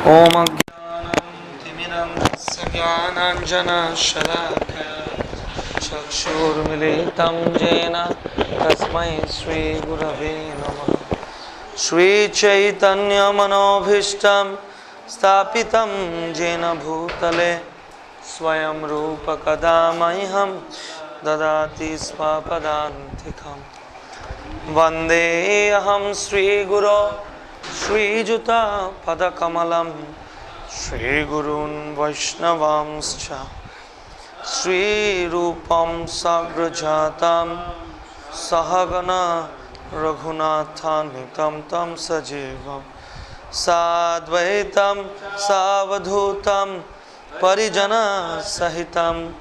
Om Ajnanam Timirandasya Jnananjana Shalakaya Chakshurmilitam Jena Tasmai Shri Gurave Namah Shri Chaitanya Manobhishtam Stapitam Jena Bhutale Swayam Rupa Kadamayham Dadati Swapadantikam Vande Aham Sri Guru Shri Juta Padakamalam Shri Gurun Vaishnavamscha Shri Rupam Sagrajatam Sahagana Raghunatanitam Tam Sajivam Sadvaitam Savadhutam Parijana Sahitam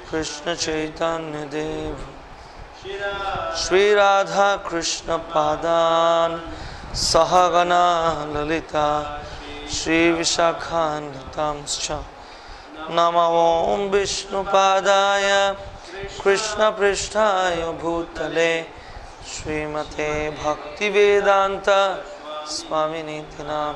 Krishna Chaitanya Dev Shri Radha Krishna Padan Sahagana Lalita Shri Vishakhantamscha Nama Om Vishnu Padaya Krishna Prishtaya Bhutale Srimate Bhakti Vedanta Swamini Tinam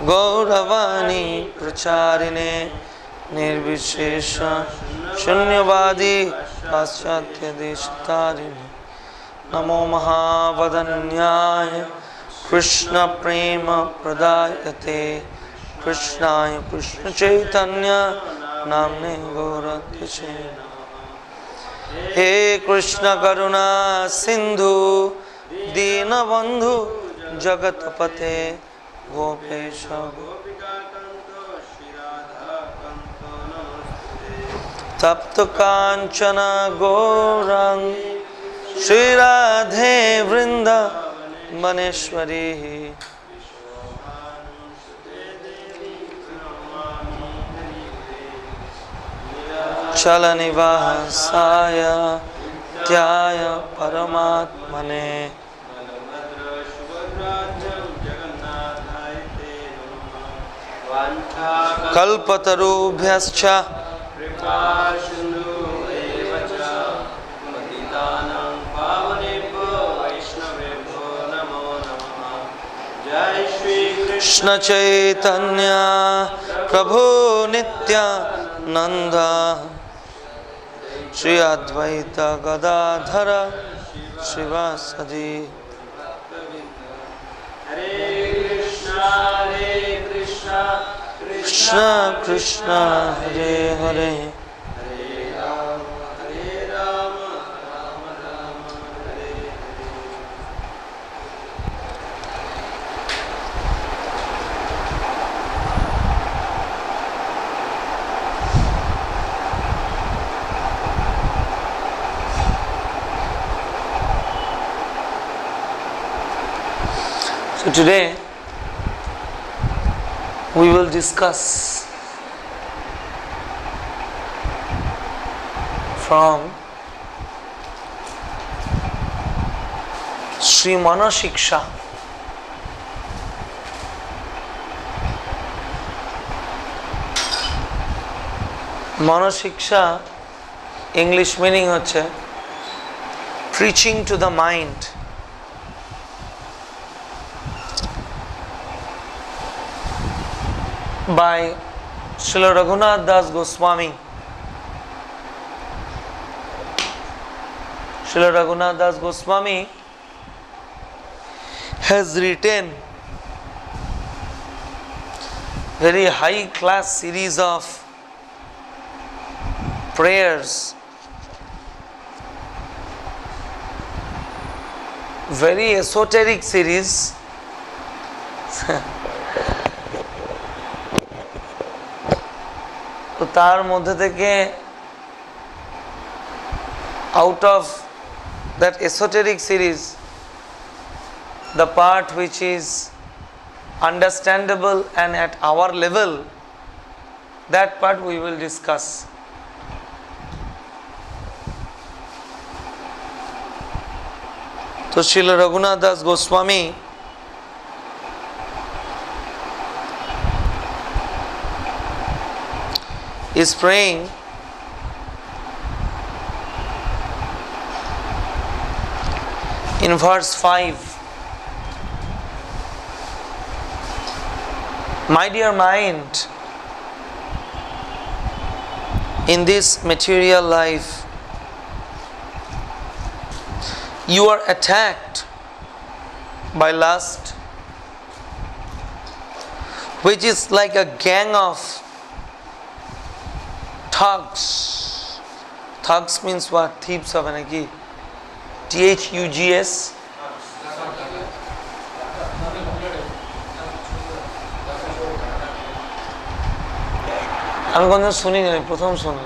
Gauravani Pracharine Nirvishesha Shunyavadi Paschatya Deshtarini Namo Mahavadanyaya Krishna Prema Pradayate Krishnaya Krishna Chaitanya Namne Gauratyache He Krishna Karuna Sindhu Dina Bandhu Jagatapate Gopesha Tapta Kanchana Gaurang Shri Radhe Vrinda Maneshwari Chalanivahasaya Tyaya Paramatmane Kalpatarubhyascha Krishna Chaitanya Prabhu Nityananda Shri Advaita Gadadhara Srivasadi Hare Krishna Krishna Krishna Hare Hare So today we will discuss from Sri Mano Sikhsa. Mano Sikhsa English meaning hoche preaching to the mind. By Srila Raghunathgoswami. Srila Raghunathgoswami has written very high class series of prayers, very esoteric series. তো তার মধ্যে থেকে out of that esoteric series, the part which is understandable and at our level, that part we will discuss. তো Srila Raghunathgoswami is praying in verse 5 My dear mind, in this material life, you are attacked by lust, which is like a gang of thugs. Thugs means what? Thieves of anaki. THUGS. আমি কোনদিন শুনিনি, আমি প্রথম শুনি।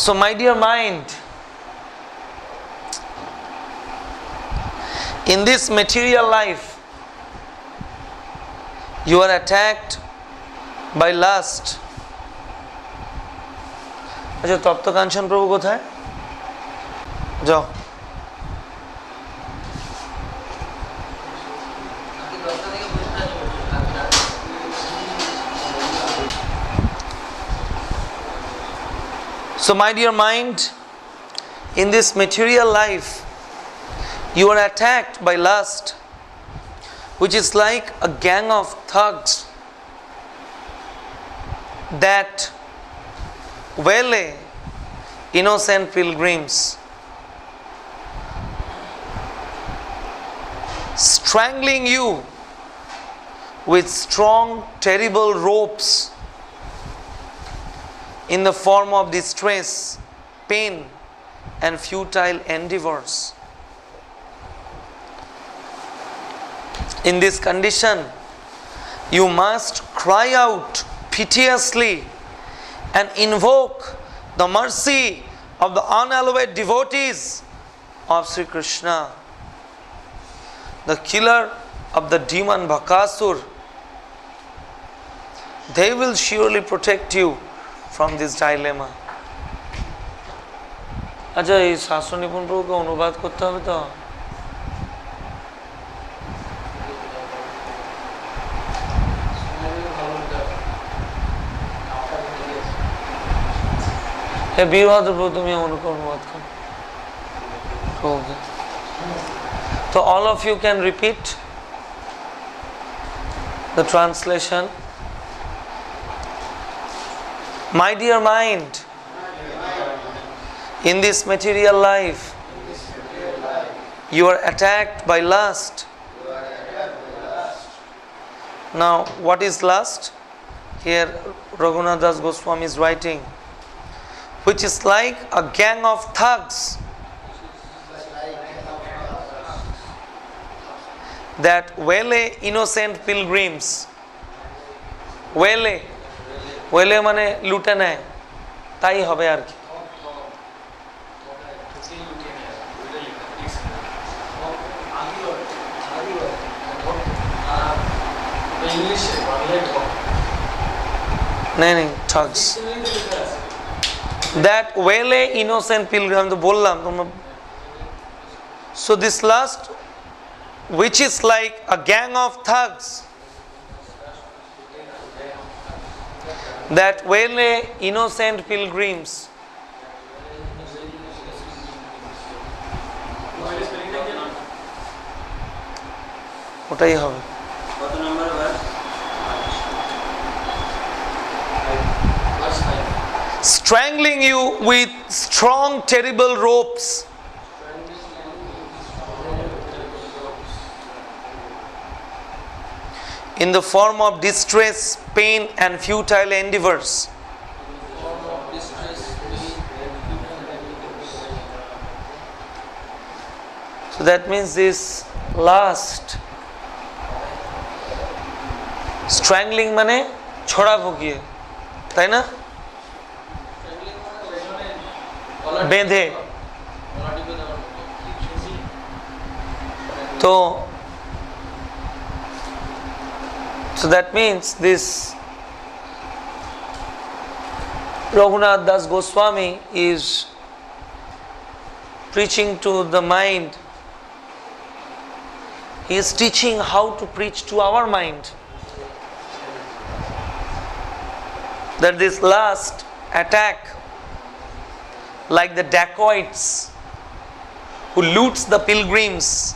So my dear mind, in this material life, you are attacked by lust. আচ্ছা, তপ্ত কাঞ্চন প্রভু কোথায়? যাও। So my dear mind, in this material life, you are attacked by lust, which is like a gang of thugs that waylay innocent pilgrims, strangling you with strong, terrible ropes in the form of distress, pain, and futile endeavors. In this condition, you must cry out piteously and invoke the mercy of the unalloyed devotees of Sri Krishna, the killer of the demon Bhakasur. They will surely protect you from this dilemma. আচ্ছা, এই শাস্ত্র নিপুণ প্রভুকে অনুবাদ করতে হবে তো? হে বীরভদ্র প্রভু, তুমি অনুবাদ করো। So all of you can repeat the translation. My dear mind, in this material life, you are attacked by lust. Now, what is lust? Here Raghunathgoswami is writing, which is like a gang of thugs that waylay innocent pilgrims. Waylay মানে লুটে নেয়, তাই হবে আর কি। नहीं thugs that waylay innocent pilgrims, আমি তো বললাম তোমরা। So this last, which is like a gang of thugs that waylay innocent pilgrims. ওটাই হবে। Strangling you with strong, terrible ropes. In the form of distress, pain, and futile endeavors. So that means this last, strangling মানে ছড়া ফুকিয়ে, তাই না? বেঁধে। তো So that means this Raghunathgoswami is preaching to the mind. He is teaching how to preach to our mind. That this lust attack, like the dacoits who loots the pilgrims.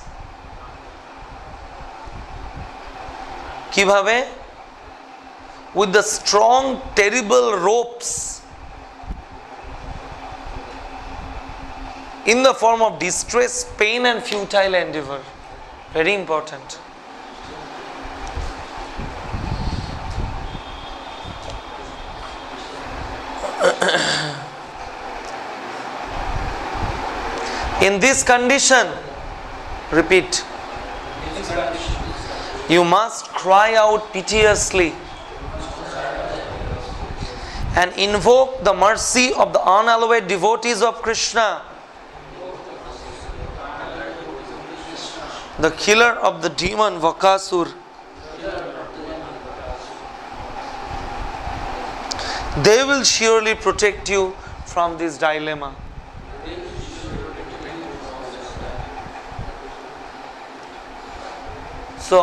কিভাবে? With the strong, terrible ropes in the form of distress, pain and futile endeavor. Very important. In this condition, repeat, you must cry out piteously and invoke the mercy of the unalloyed devotees of Krishna, the killer of the demon Vakasur. They will surely protect you from this dilemma. So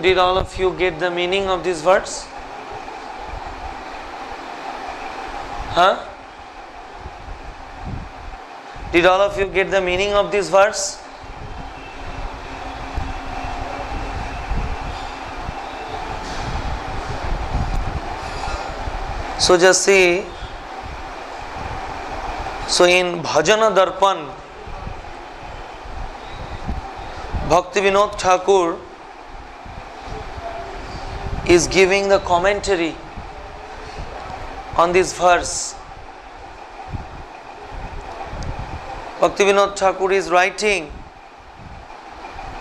did all of you get the meaning of this verse? Huh? Did all of you get the meaning of this verse? So just see, so in Bhajana Darpan, Bhaktivinoda Thakur is giving the commentary on this verse. Bhaktivinoda Thakur is writing,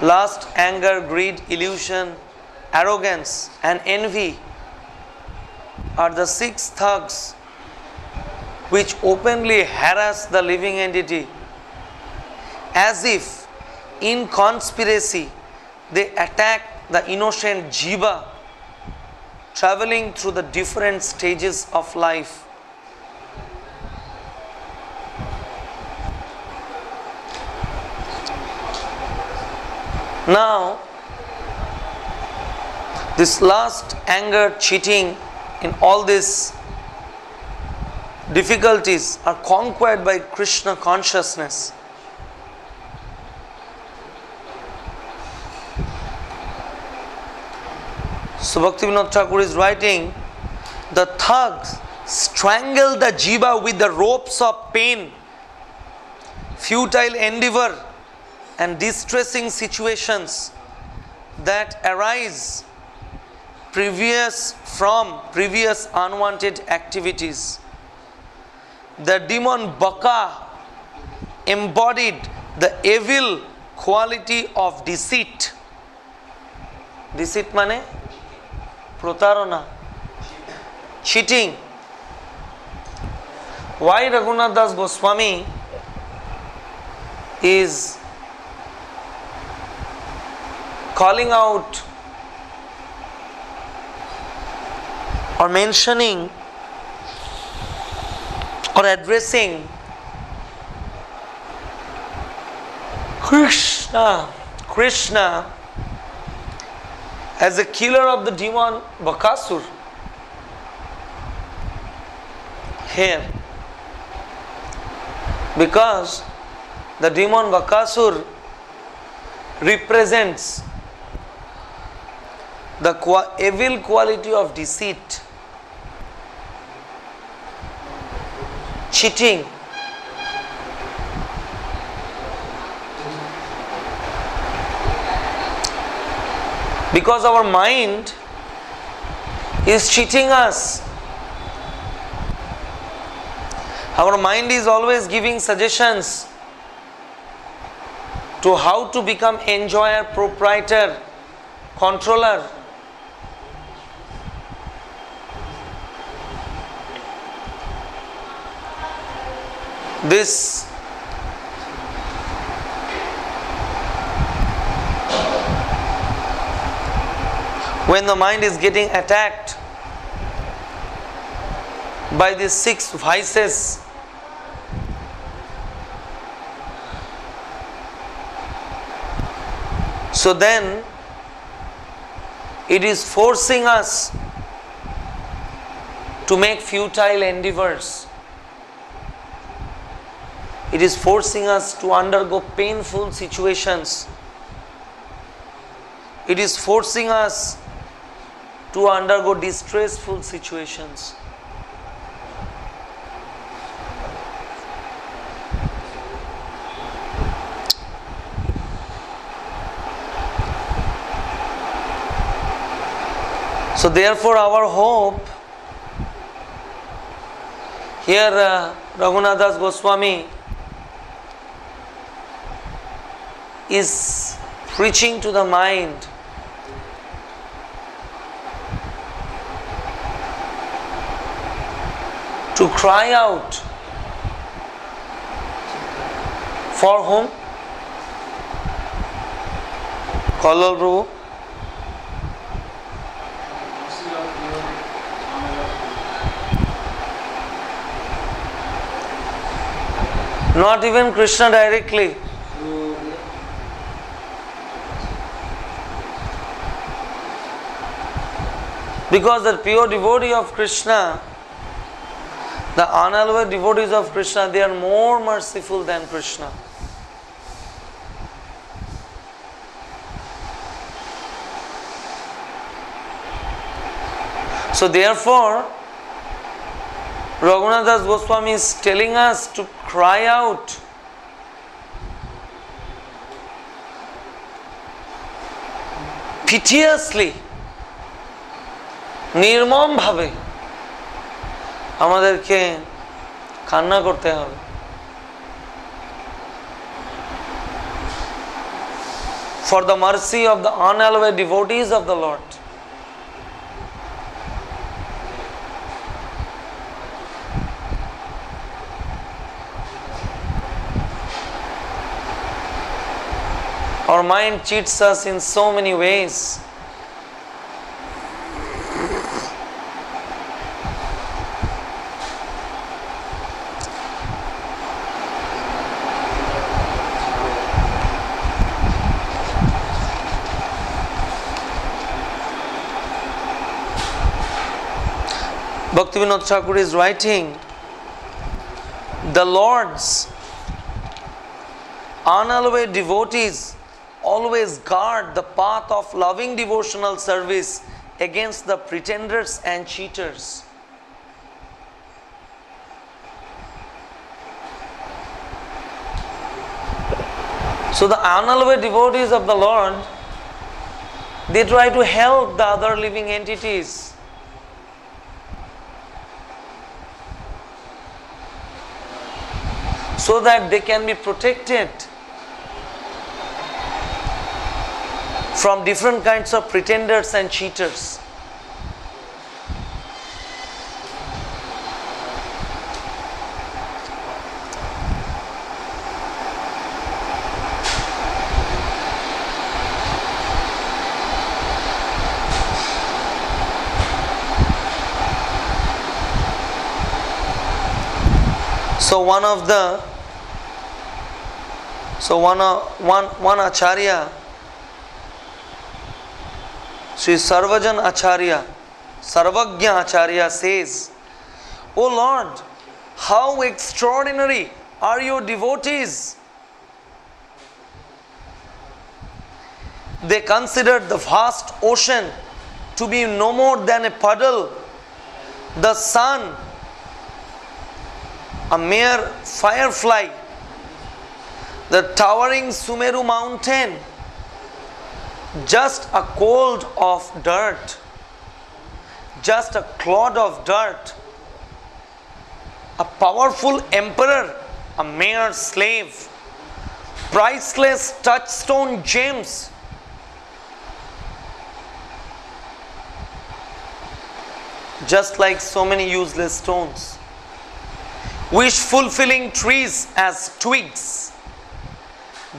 lust, anger, greed, illusion, arrogance and envy are the 6 thugs which openly harass the living entity, as if in conspiracy they attack the innocent jiva traveling through the different stages of life. Now, this lust, anger, cheating, in all these difficulties are conquered by Krishna consciousness. So Bhaktivinoda Thakur is writing, the thugs strangle the jiva with the ropes of pain, futile endeavor and distressing situations that arise from previous unwanted activities. The demon Baka embodied the evil quality of deceit. Deceit mane? Protarana. Cheating. Why Raghunathgoswami is calling out or mentioning or addressing Krishna as a killer of the demon Bakasur here? Because the demon Bakasur represents the evil quality of deceit, cheating. Because our mind is cheating us. Our mind is always giving suggestions to how to become enjoyer, proprietor, controller. This when the mind is getting attacked by these 6 vices, so then it is forcing us to make futile endeavors. It is forcing us to undergo painful situations. It is forcing us to undergo distressful situations. So therefore our hope, here Raghunathgoswami is preaching to the mind to cry out for whom? Kallal Prabhu. Not even Krishna directly. Because the pure devotee of Krishna, the unalloyed devotees of Krishna, they are more merciful than Krishna. So therefore, Raghunathgoswami is telling us to cry out piteously, নির্মম ভাবে আমাদেরকে কান্না করতে হবে। For the mercy of the unalloyed devotees of the Lord. Our mind cheats us in so many ways. Bhaktivinoda Thakur is writing, the Lord's unalloyed devotees always guard the path of loving devotional service against the pretenders and cheaters. So the unalloyed devotees of the Lord, they try to help the other living entities. So that they can be protected from different kinds of pretenders and cheaters. So one Acharya, Sri Sarvajan Acharya, Sarvagya Acharya says, O Lord, how extraordinary are your devotees! They considered the vast ocean to be no more than a puddle, the sun a mere firefly, the towering Sumeru mountain just a clod of dirt, just a clod of dirt, a powerful emperor, a mere slave, priceless touchstone gems, just like so many useless stones, wish-fulfilling trees as twigs,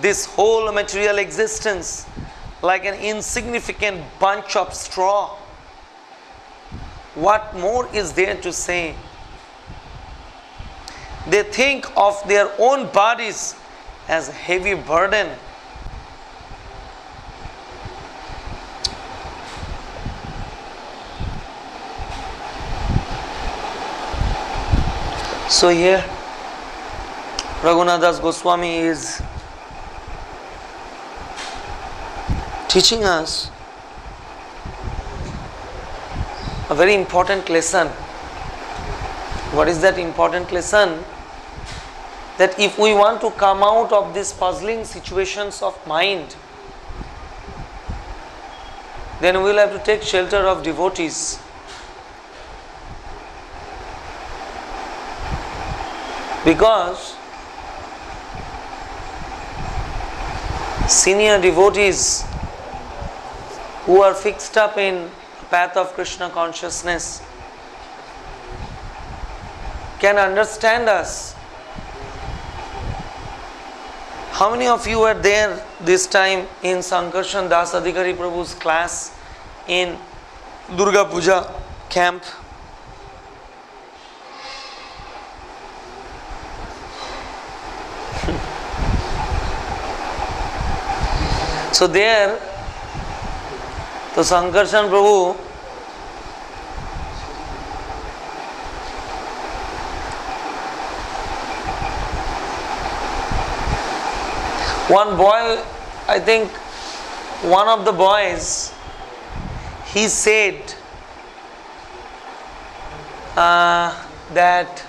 this whole material existence like an insignificant bunch of straw. What more is there to say? They think of their own bodies as a heavy burden. So here Raghunathgoswami is teaching us a very important lesson. What is that important lesson? That if we want to come out of these puzzling situations of mind, then we will have to take shelter of devotees. Because senior devotees who are fixed up in the path of Krishna consciousness can understand us. How many of you were there this time in Sankarshan Das Adhikari Prabhu's class in Durga Puja camp? So there, the Sankarshan Prabhu one boy, I think one of the boys, he said that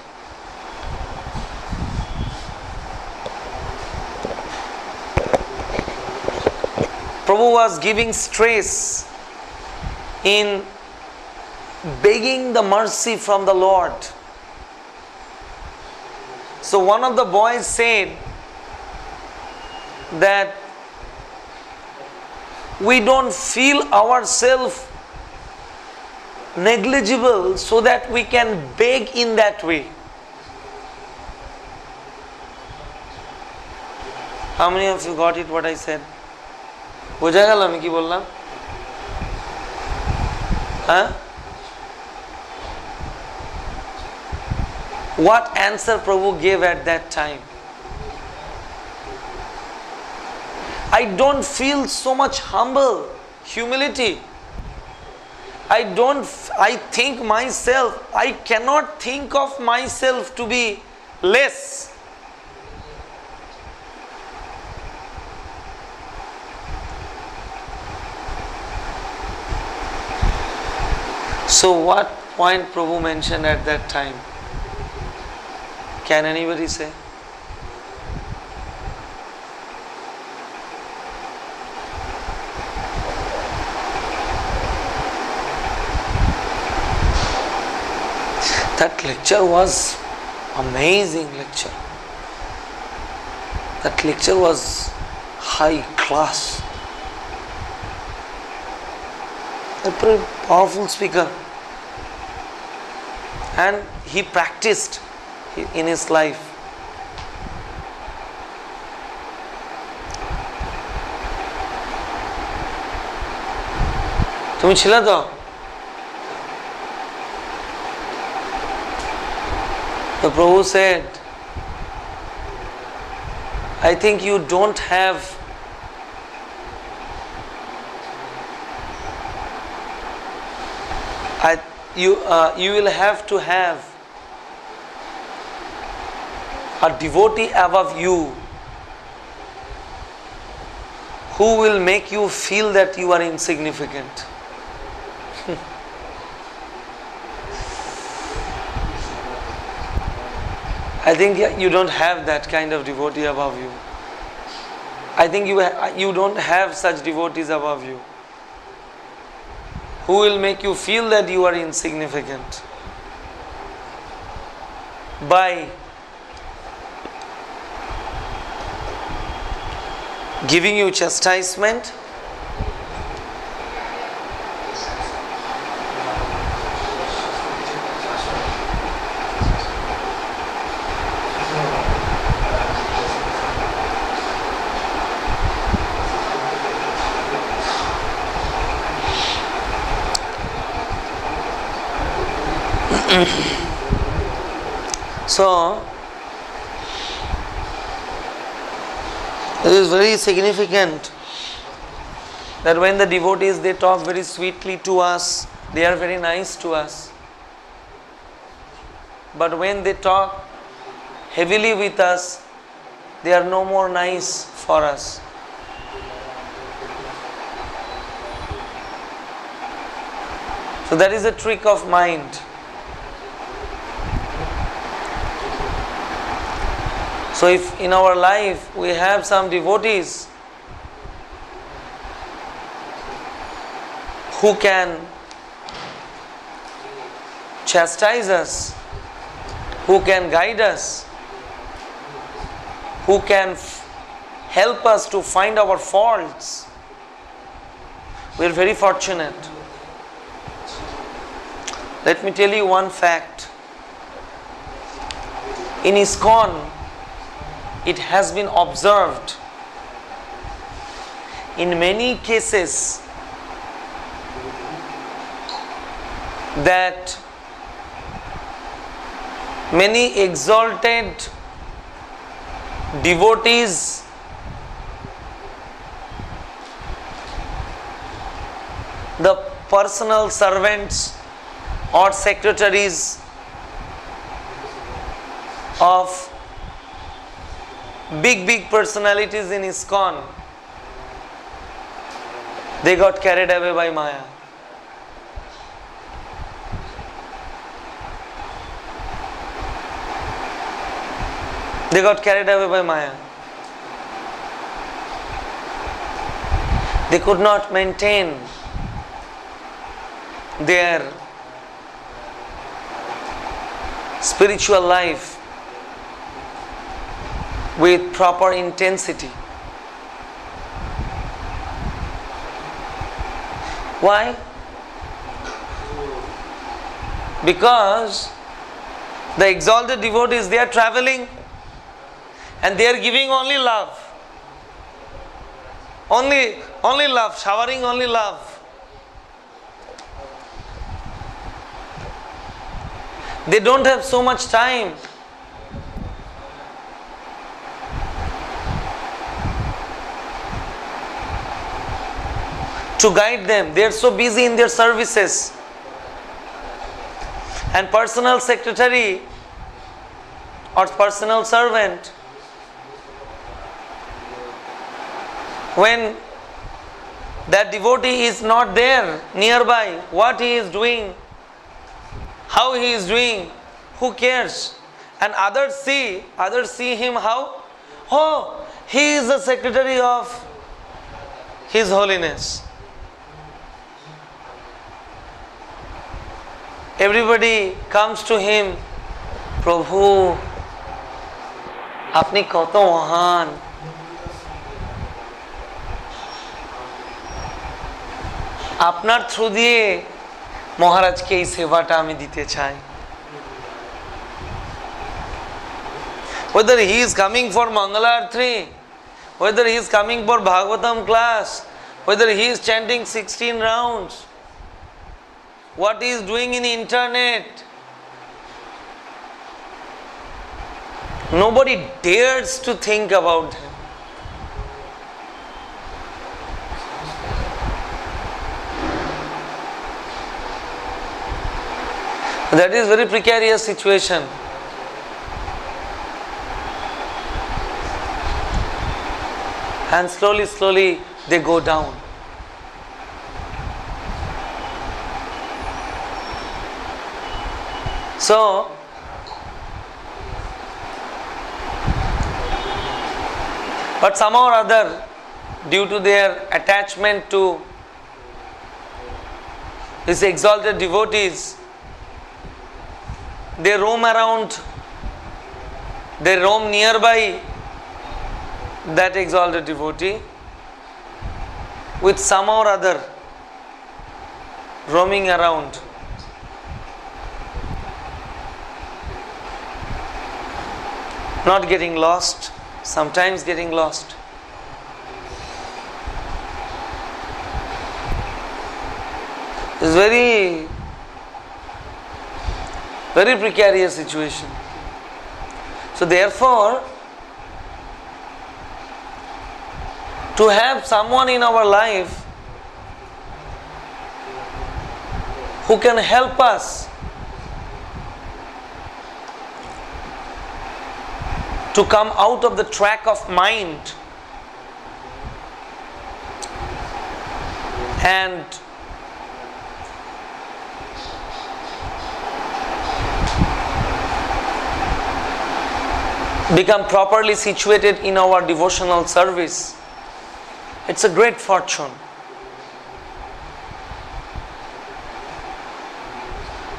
Prabhu was giving stress in begging the mercy from the Lord. So one of the boys said that we don't feel ourselves negligible so that we can beg in that way. How many of you got it what I said? বোঝা গেল আমি কি বললাম? What answer Prabhu gave at that time? I don't feel so much humility. I think myself, I cannot think of myself to be less. So what point Prabhu mentioned at that time? Can anybody say? That lecture was amazing lecture. That lecture was high class. A very powerful speaker. And he practiced in his life. তুমি ছিলে তো? The Prabhu said, I think you don't have you will have to have a devotee above you who will make you feel that you are insignificant. I think you don't have that kind of devotee above you. I think you don't have such devotees above you who will make you feel that you are insignificant by giving you chastisement, so it is very significant that when the devotees, they talk very sweetly to us, they are very nice to us, but when they talk heavily with us, they are no more nice for us. So that is a trick of mind. So if in our life we have some devotees who can chastise us, who can guide us, who can help us to find our faults, we are very fortunate. Let me tell you one fact. In ISKCON, it has been observed in many cases that many exalted devotees the personal servants or secretaries of big personalities in ISKCON, they got carried away by Maya. They got carried away by Maya. They could not maintain their spiritual life with proper intensity. Why? Because the exalted devotees, they are traveling and they are giving only love. Only love, showering only love. They don't have so much time to guide them. They are so busy in their services. And personal secretary or personal servent, when that devotee is not there nearby, what he is doing, how he is doing, who cares? And others see him how? Oh, he is the secretary of His Holiness. Everybody comes to him, Prabhu, apni koto mahan. আপনার through দিয়ে মহারাজকে এই সেবাটা আমি দিতে চাই। Whether he is coming for Mangalarthi, whether he is coming for Bhagavatam class, whether he is chanting 16 rounds, what he is doing in internet, nobody dares to think about him. That is very precarious situation. And slowly they go down. So, but somehow or other, due to their attachment to these exalted devotees, they roam around, they roam nearby that exalted devotee with somehow or other roaming around. Not getting lost, sometimes getting lost. It's very precarious situation. So therefore, to have someone in our life who can help us to come out of the track of mind and become properly situated in our devotional service. It's a great fortune.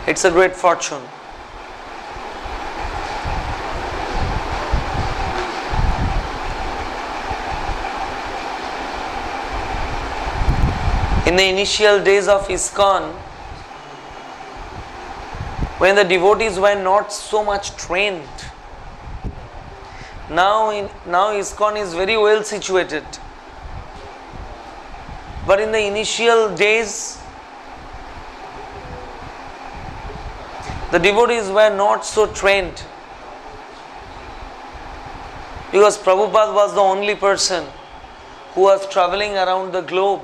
It's a great fortune. In the initial days of ISKCON, when the devotees were not so much trained, now ISKCON is very well situated. But in the initial days, the devotees were not so trained, because Prabhupada was the only person who was traveling around the globe.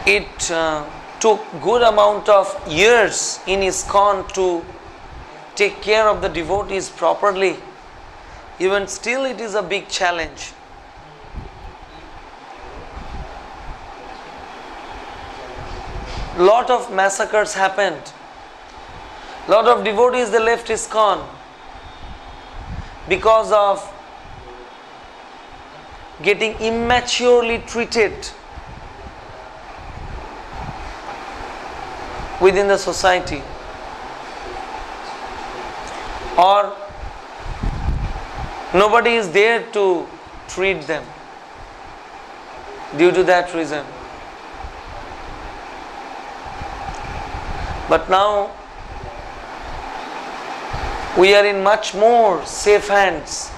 It took good amount of years in ISKCON to take care of the devotees properly. Even still it is a big challenge. Lot of massacres happened. Lot of devotees, they left ISKCON because of getting immaturely treated within the society, or nobody is there to treat them due to that reason. But now we are in much more safe hands,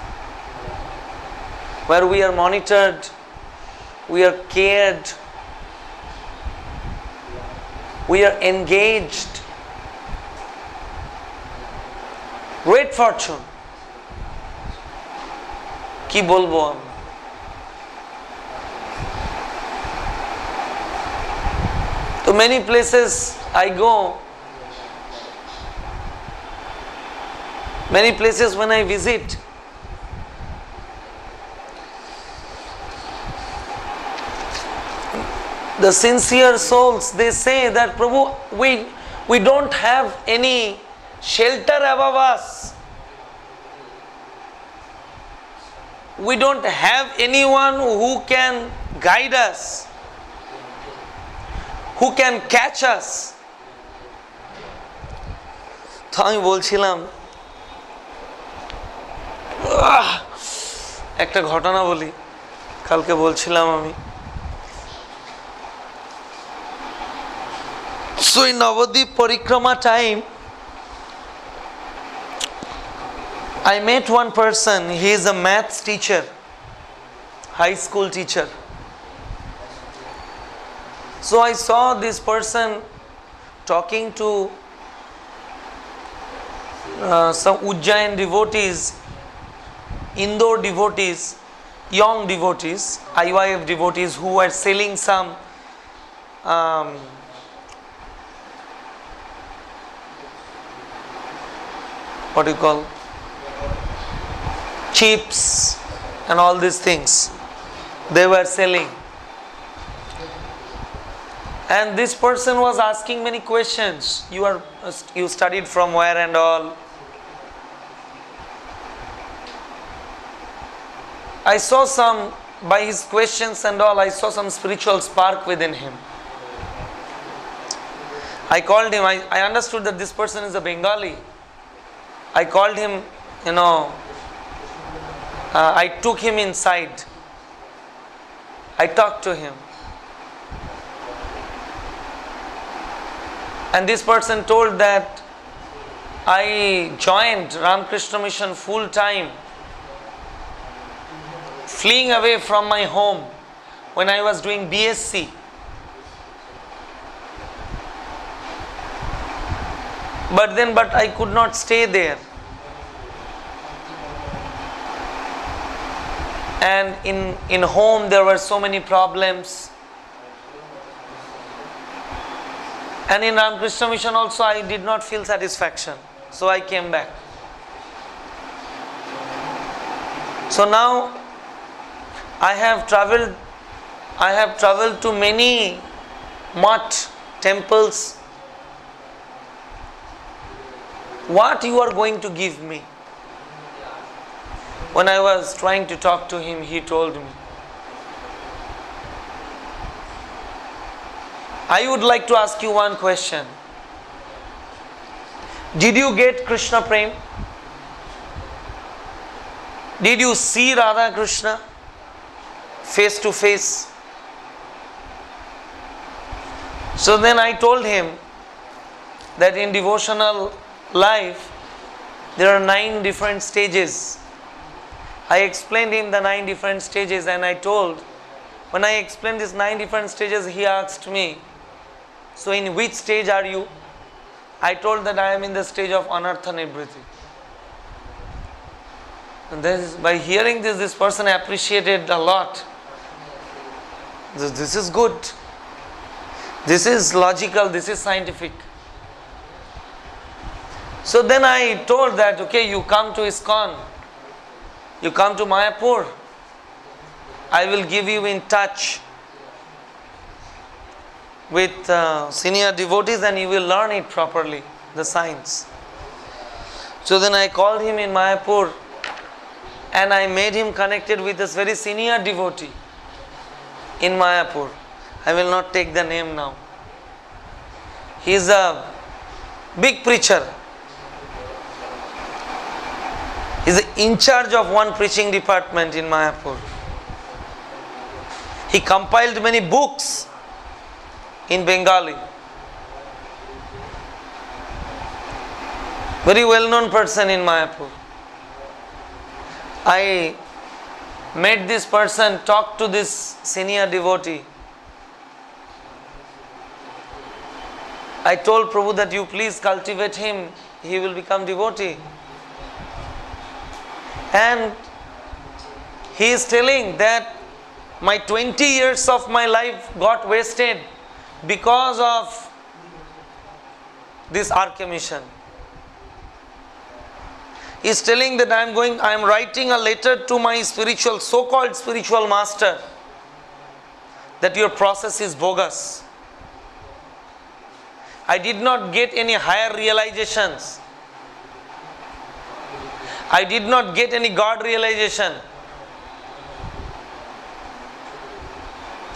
where we are monitored, we are cared, we are engaged. Great fortune. কি বলবো আমি? To many places I go, many places when I visit, the sincere souls, they say that Prabhu, we don't have any shelter above us. We don't have anyone who can guide us, who can catch us. তো আমি বলছিলাম, একটা ঘটনা বলি, কালকে বলছিলাম আমি। So in Navadip Parikrama time, I met one person. He is a maths teacher, high school teacher. So I saw this person talking to some Ujjain devotees, Indore devotees, young devotees, IYF devotees who were selling some what do you call, chips and all these things they were selling. And this person was asking many questions. You studied from where and all. I saw some, by his questions and all, I saw some spiritual spark within him. I called him. I understood that this person is a Bengali. I called him, I took him inside. I talked to him. And this person told that I joined Ramakrishna Mission full time, fleeing away from my home when I was doing BSc. But I could not stay there. And in home there were so many problems. And in Ramakrishna Mission also I did not feel satisfaction. So I came back. So now I have traveled to many mutt, temples. What you are going to give me? When I was trying to talk to him, he told me, I would like to ask you one question. Did you get Krishna Prem? Did you see Radha Krishna face to face? So then I told him that in devotional life there are 9 different stages. I explained him the 9 different stages, and I told, when I explained these 9 different stages, he asked me, so in which stage are you? I told that I am in the stage of anartha nivriti. And by hearing this person appreciated a lot. This is good. This is logical, this is scientific. So then I told that, okay, you come to ISKCON, you come to Mayapur, I will give you in touch with senior devotees and you will learn it properly, the science. So then I called him in Mayapur and I made him connected with this very senior devotee in Mayapur. I will not take the name now. He is a big preacher. He is in charge of one preaching department in Mayapur. He compiled many books in Bengali. Very well-known person in Mayapur. I made this person talk to this senior devotee. I told Prabhu that you please cultivate him, he will become devotee. And he is telling that my 20 years of my life got wasted because of this RK mission. He is telling that I am writing a letter to my so-called spiritual master, that your process is bogus. I did not get any higher realizations. I did not get any God realization.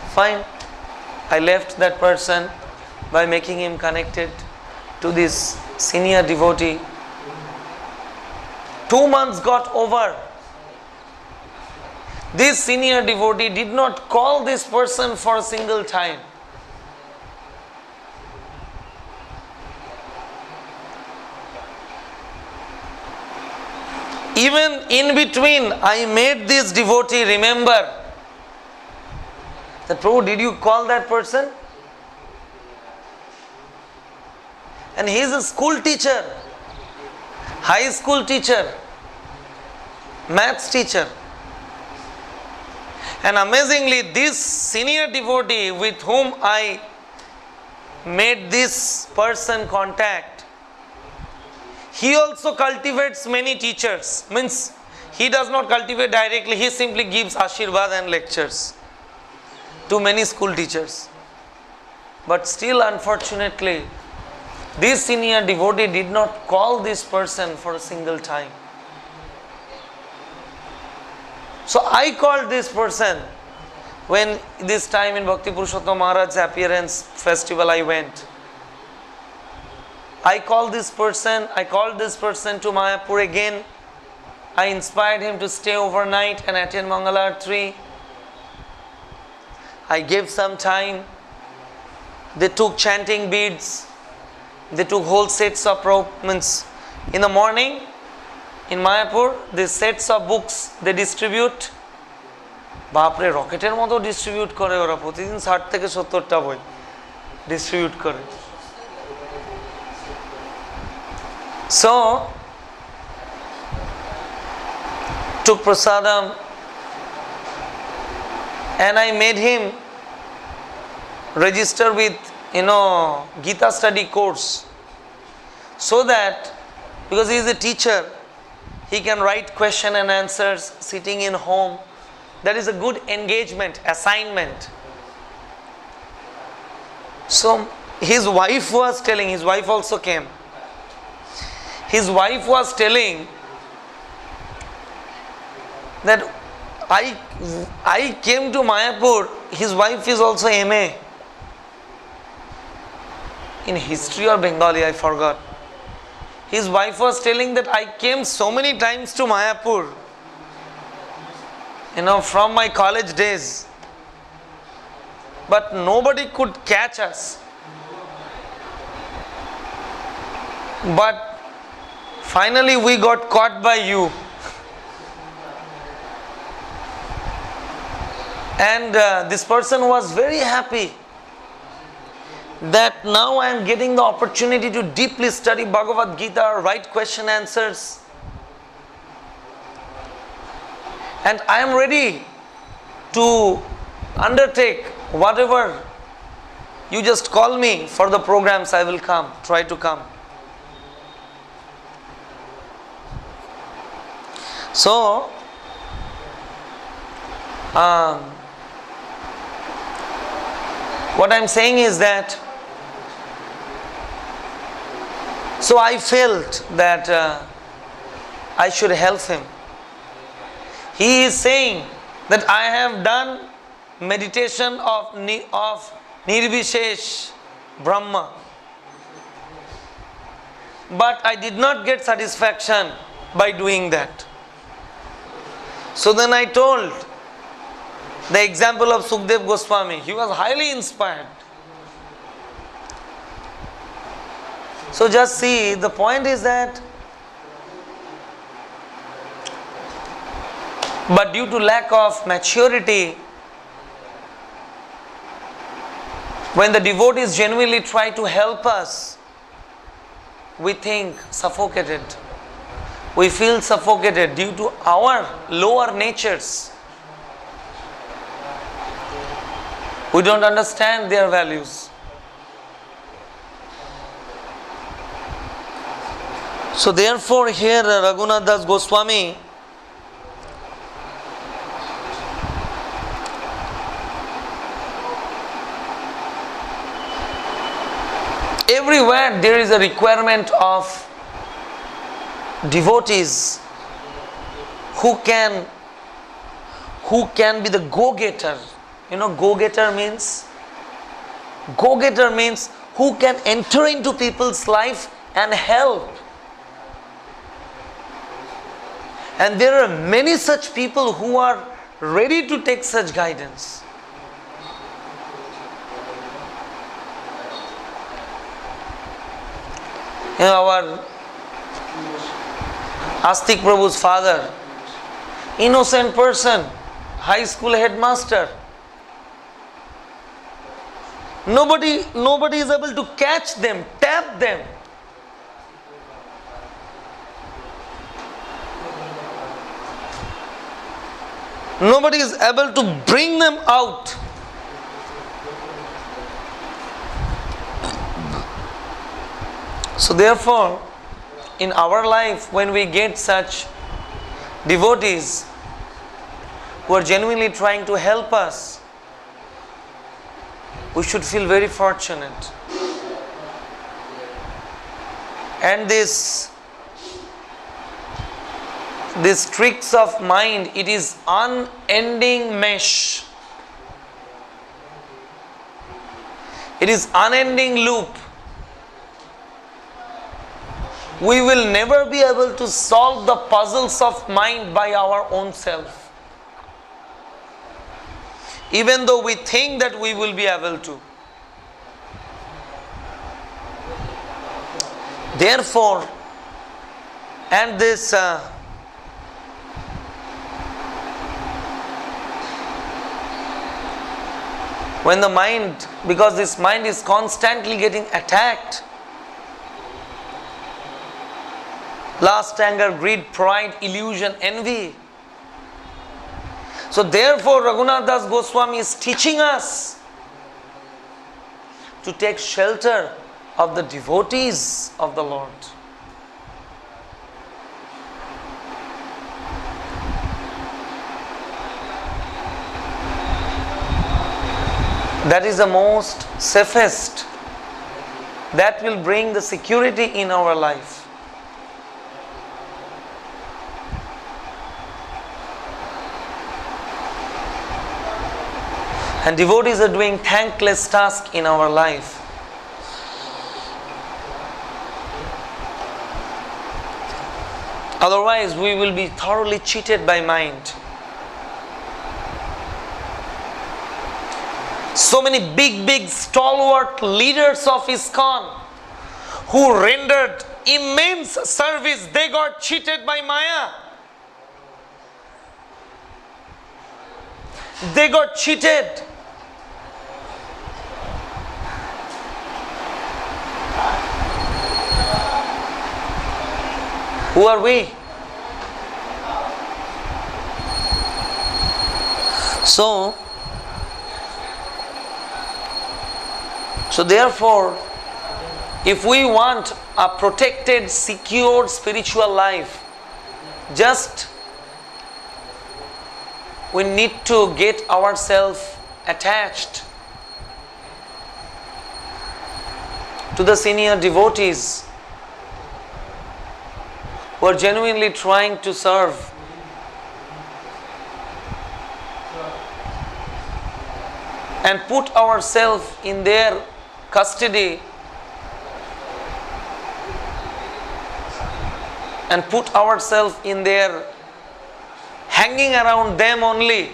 Fine. I left that person by making him connected to this senior devotee. 2 months got over. This senior devotee did not call this person for a single time. Even in between, I made this devotee remember that, Prabhu, did you call that person? And he is a school teacher, high school teacher, maths teacher. And amazingly, this senior devotee with whom I made this person contact, he also cultivates many teachers. Means he does not cultivate directly, he simply gives Ashirvad and lectures to many school teachers. But still, unfortunately, this senior devotee did not call this person for a single time. So I called this person when this time in Bhakti Purushottam Maharaj's appearance festival I went. I called this person to Mayapur again. I inspired him to stay overnight and attend Mangalarti. I gave some time. They took chanting beads. They took whole sets of ropes. In the morning, in Mayapur, these sets of books they distribute. Bapre rocketer moto distribute kore ora protidin 60 থেকে 70 টা বই distribute করে. So, took prasadam and I made him register with Gita study course, so that, because he is a teacher, he can write question and answers sitting in home. That is a good engagement, assignment. So his wife was telling, his wife also came. His wife was telling that I came to Mayapur. His wife is also MA in history or Bengali, I forgot. His wife was telling that I came so many times to Mayapur, from my college days, but nobody could catch us. But finally we got caught by you. And this person was very happy that now I am getting the opportunity to deeply study Bhagavad Gita, write question answers. And I am ready to undertake whatever you just call me for the programs. I will come, try to come. So, what I am saying is that, so I felt that I should help him. He is saying that I have done meditation of Nirvishesh Brahma, but I did not get satisfaction by doing that. So then I told the example of Sikhsa Goswami. He was highly inspired. So just see, the point is that, but due to lack of maturity, when the devotees genuinely try to help us, we think suffocated. We feel suffocated due to our lower natures. We don't understand their values. So therefore here Raghunathgoswami everywhere there is a requirement of devotees who can be the go-getter. Go-getter means who can enter into people's life and help. And there are many such people who are ready to take such guidance. Our Astik Prabhu's father, innocent person, high school headmaster. Nobody is able to catch them, tap them. Nobody is able to bring them out. So therefore, in our life, when we get such devotees who are genuinely trying to help us, we should feel very fortunate. And this tricks of mind, it is unending mesh. It is unending loop. We will never be able to solve the puzzles of mind by our own self, even though we think that we will be able to. Therefore, and this when the mind, because this mind is constantly getting attacked, lust, anger, greed, pride, illusion, envy. So therefore Raghunathgoswami is teaching us to take shelter of the devotees of the Lord. That is the most safest. That will bring the security in our life. And devotees are doing thankless tasks in our life. Otherwise, we will be thoroughly cheated by mind. So many big stalwart leaders of ISKCON who rendered immense service, they got cheated by Maya. They got cheated. Who are we? So therefore, if we want a protected, secured spiritual life, just we need to get ourselves attached to the senior devotees who are genuinely trying to serve. And put ourselves in their custody and put ourselves in their hanging around them only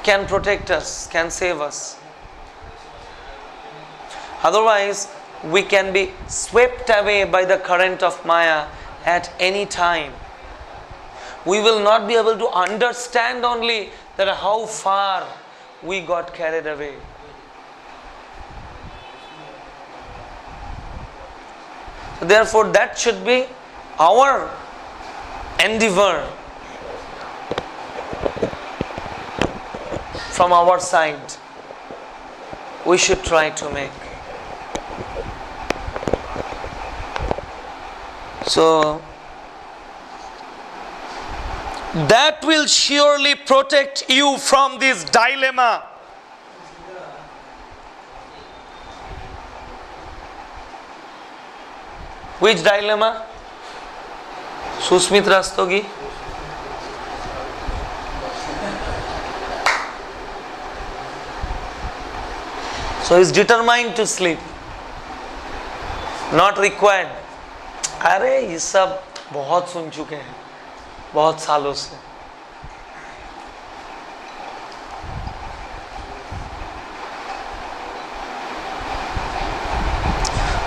can protect us, can save us. Otherwise, we can be swept away by the current of Maya at any time. We will not be able to understand only that how far we got carried away. Therefore, that should be our endeavor from our side. We should try to make. So, that will surely protect you from this dilemma. Which dilemma? Susmit Rastogi? So he is determined to sleep. Not required. अरे ये सब बहुत सुन चुके हैं बहुत सालों से.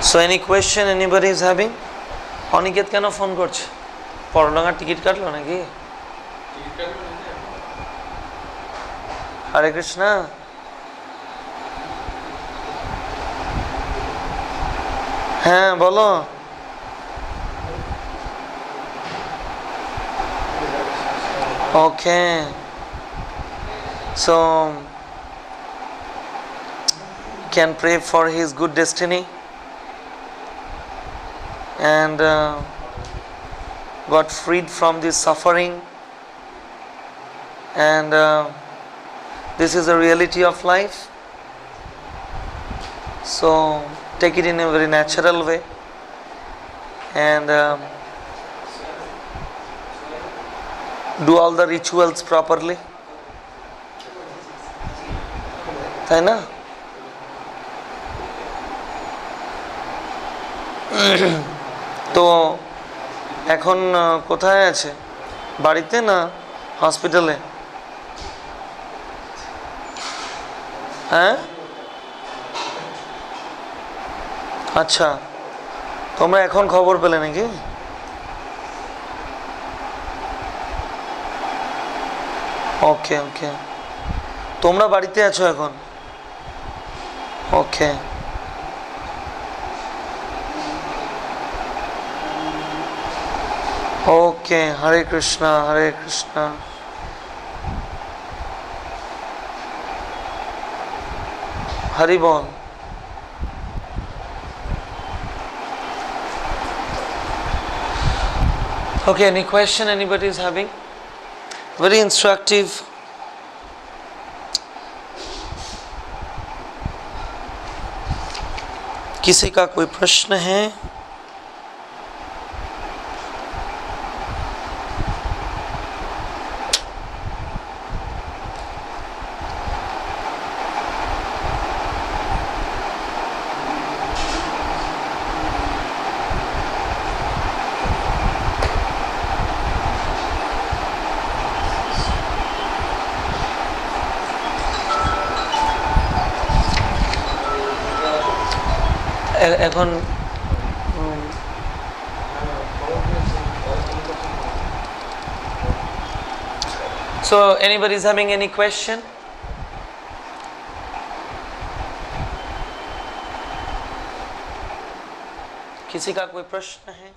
So any question anybody is having? Aniket কেন ফোন করছে? পরডাঙ্গার টিকিট কাটলো নাকি? হরে কৃষ্ণ. হ্যাঁ বলো. Okay. So can pray for his good destiny and got freed from this suffering, and this is the reality of life. So take it in a very natural way and do all the rituals properly. তাই না? তো এখন কোথায় আছে? বাড়িতে না হসপিটালে? হ্যাঁ, আচ্ছা, তোমরা এখন খবর পেলে নাকি? ওকে ওকে, তোমরা বাড়িতে আছো এখন? ওকে. ওকে, হরে কৃষ্ণ হরে Krishna. Hari Bol. Okay, any question anybody is having? Very instructive. किसी का कोई प्रश्न है? এখন so anybody is having any question? किसी का कोई प्रश्न है?